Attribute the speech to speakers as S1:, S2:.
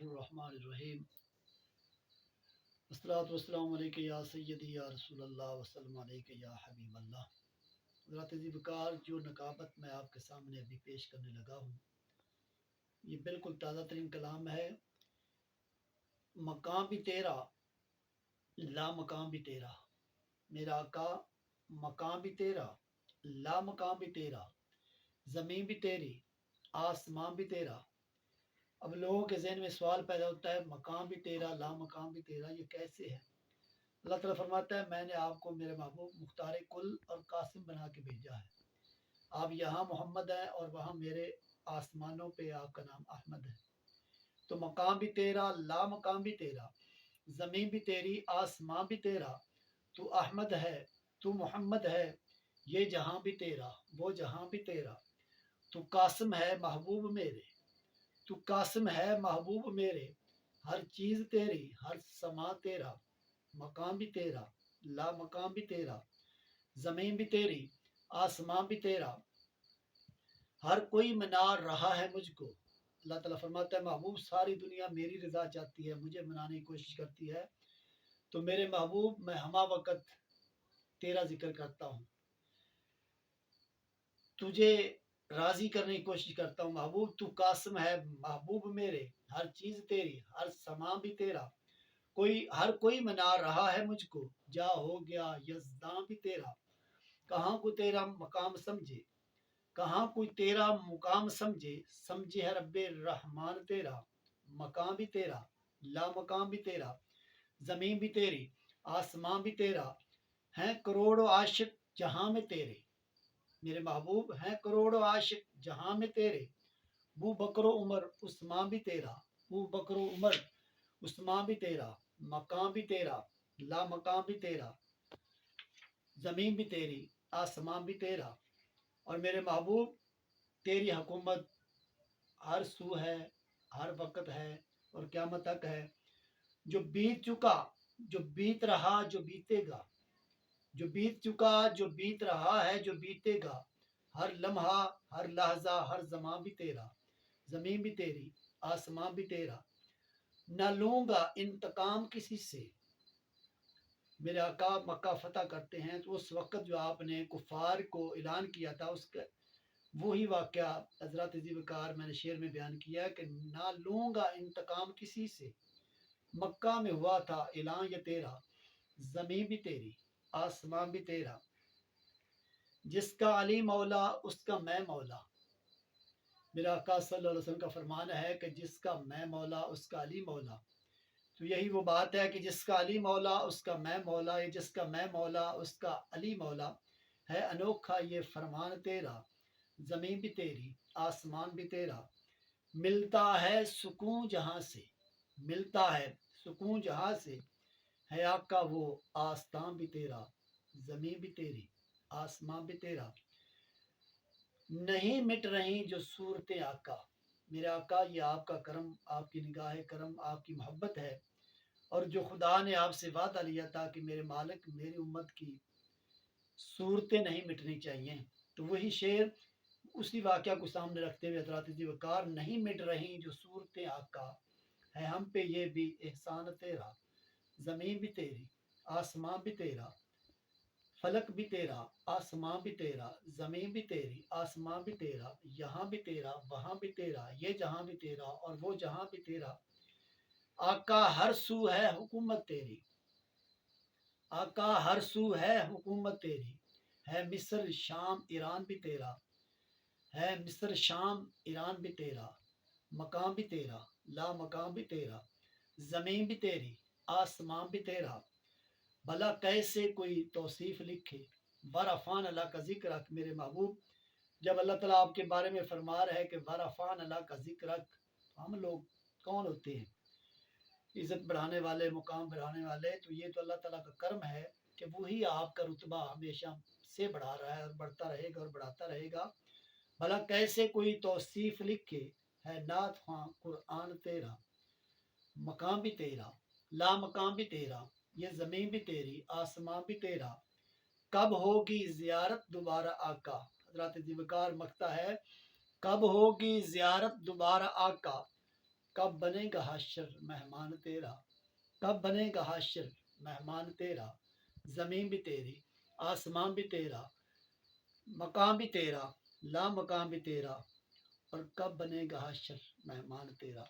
S1: बिस्मिल्लाहिर्रहमानिर्रहीम। अस्सलातु वस्सलामु अलैका या सय्यदी या रसूल अल्लाह वसल्लम अलैका या हबीब अल्लाह। हज़रात ज़िबकार, जो नकाबत मैं आपके सामने अभी पेश करने लगा हूँ, ये बिल्कुल ताज़ा तरीन कलाम है। मकाम भी तेरा, ला मकाम भी तेरा। मेरा आका, मकाम भी तेरा, ला मकाम भी तेरा, ज़मीन भी तेरी, आसमान भी तेरा। अब लोगों के ज़हन में सवाल पैदा होता है, मकाम भी तेरा, ला मकाम भी तेरा, ये कैसे है? अल्लाह ताला फरमाता है, मैंने आपको मेरे महबूब मुख्तार कुल और कासिम बना के भेजा है। आप यहाँ मोहम्मद हैं और वहाँ मेरे आसमानों पे आपका नाम अहमद है। तो मकाम भी तेरा, ला मकाम भी तेरा, ज़मीन भी तेरी, आसमान भी तेरा। तू अहमद है, तू मोहम्मद है, ये जहाँ भी तेरा, वो जहाँ भी तेरा। तू कासिम है महबूब मेरे, तू कासिम है महबूब मेरे, हर चीज़ तेरी, हर समा तेरा। मकाम भी तेरा, ला मकाम भी तेरा, ज़मीन भी तेरी, आसमान भी तेरा। हर कोई मना रहा है मुझको। अल्लाह ताला फरमाता है, महबूब सारी दुनिया मेरी रज़ा चाहती है, मुझे मनाने की कोशिश करती है, तो मेरे महबूब मैं हमा वक़्त तेरा जिक्र करता हूँ, तुझे राज़ी करने की कोशिश करता हूँ। महबूब तू कासिम है महबूब मेरे, हर चीज़ तेरी, हर समा भी तेरा। हर कोई मना रहा है मुझको, जा हो गया यज़दां भी तेरा। कहाँ को तेरा मकाम समझे, कहाँ कोई तेरा मुकाम समझे, समझे है रब्बे रहमान तेरा। मकाम भी तेरा, ला मकाम भी तेरा, ज़मीन भी तेरी, आसमान भी तेरा। हैं करोड़ों आशिक जहाँ में तेरे, मेरे महबूब हैं करोड़ों आशिक जहाँ में तेरे। बू बकरो उमर उस्मान भी तेरा, बू बकरो उमर उस्मान भी तेरा। मकाम भी तेरा, ला मकाम भी तेरा, ज़मीन भी तेरी, आसमान भी तेरा। और मेरे महबूब तेरी हुकूमत हर सू है, हर वक़्त है और क़यामत तक है। जो बीत चुका, जो बीत रहा, जो बीतेगा, जो बीत चुका, जो बीत रहा है, जो बीतेगा। हर लम्हा, हर लहजा, हर ज़मां भी तेरा। ज़मीन भी तेरी, आसमान भी तेरा। न लूँगा इंतकाम किसी से। मेरे आका मक्का फ़तह करते हैं तो उस वक़्त जो आपने कुफ़ार को ऐलान किया था, उसका वही वाक़या हज़रत ज़िबकार मैंने शेर में बयान किया कि ना लूँगा इंतकाम किसी से। मक्का में हुआ था ऐलान ये तेरा, ज़मीन भी तेरी, आसमान भी तेरा। जिसका अली मौला उसका मैं मौला। मेरा आका सल्लल्लाहु अलैहि वसल्लम का फरमान है कि जिसका मैं मौला उसका अली मौला। तो यही वो बात है कि जिसका अली मौला उसका मैं मौला, ये जिसका मैं मौला उसका अली मौला है। अनोखा ये फरमान तेरा, ज़मीन भी तेरी, आसमान भी तेरा। मिलता है सुकून जहाँ से, मिलता है सुकून जहाँ से, है आका वो आस्तां भी तेरा। ज़मीन भी तेरी, आसमान भी तेरा। नहीं मिट रही जो सूरतें आका। मेरे आका, ये आपका करम, आपकी निगाह करम, आपकी मोहब्बत है। और जो खुदा ने आपसे वादा लिया था कि मेरे मालिक मेरी उम्मत की सूरतें नहीं मिटनी चाहिए, तो वही शेर उसी वाक़या को सामने रखते हुए हज़रत ज़िबकार, नहीं मिट रही जो सूरतें आका, है हम पे ये भी एहसान तेरा। ज़मीन भी तेरी, आसमान भी तेरा, फलक भी तेरा, आसमान भी तेरा, ज़मीन भी तेरी, आसमान भी तेरा। यहाँ भी तेरा, वहाँ भी तेरा, ये जहाँ भी तेरा और वो जहाँ भी तेरा। आका हर सू है हुकूमत तेरी, आका हर सू है हुकूमत तेरी। है मिस्र शाम ईरान भी तेरा, है मिस्र शाम ईरान भी तेरा। मकाम भी तेरा, ला मकाम भी तेरा, ज़मीन भी तेरी, आसमान भी तेरा। भला कैसे कोई तौसीफ लिखे, वरफ़ान अल्लाह का जिक्र रख। मेरे महबूब, जब अल्लाह ताला आपके बारे में फरमा रहा है कि वरफ़ान अल्लाह का जिक्र रख, तो हम लोग कौन होते हैं इज़्ज़त बढ़ाने वाले, मुकाम बढ़ाने वाले? तो ये तो अल्लाह ताला का करम है कि वही आपका रुतबा हमेशा से बढ़ा रहा है और बढ़ता रहेगा और बढ़ाता रहेगा। भला कैसे कोई तौसीफ लिखे, है नात हाँ कुरान तेरा। मकाम भी तेरा, ला मकाम भी तेरा, ये ज़मीन भी तेरी, आसमान भी तेरा। कब होगी ज़ियारत दोबारा आका। हज़रत ज़िबकार मकता है, कब होगी ज़ियारत दोबारा आका। کب بنے گا حشر مہمان تیرا، کب بنے گا حشر مہمان تیرا، زمین بھی تیری آسمان بھی تیرا، مقام بھی تیرا لا مقام بھی تیرا، اور کب بنے گا حشر مہمان تیرا۔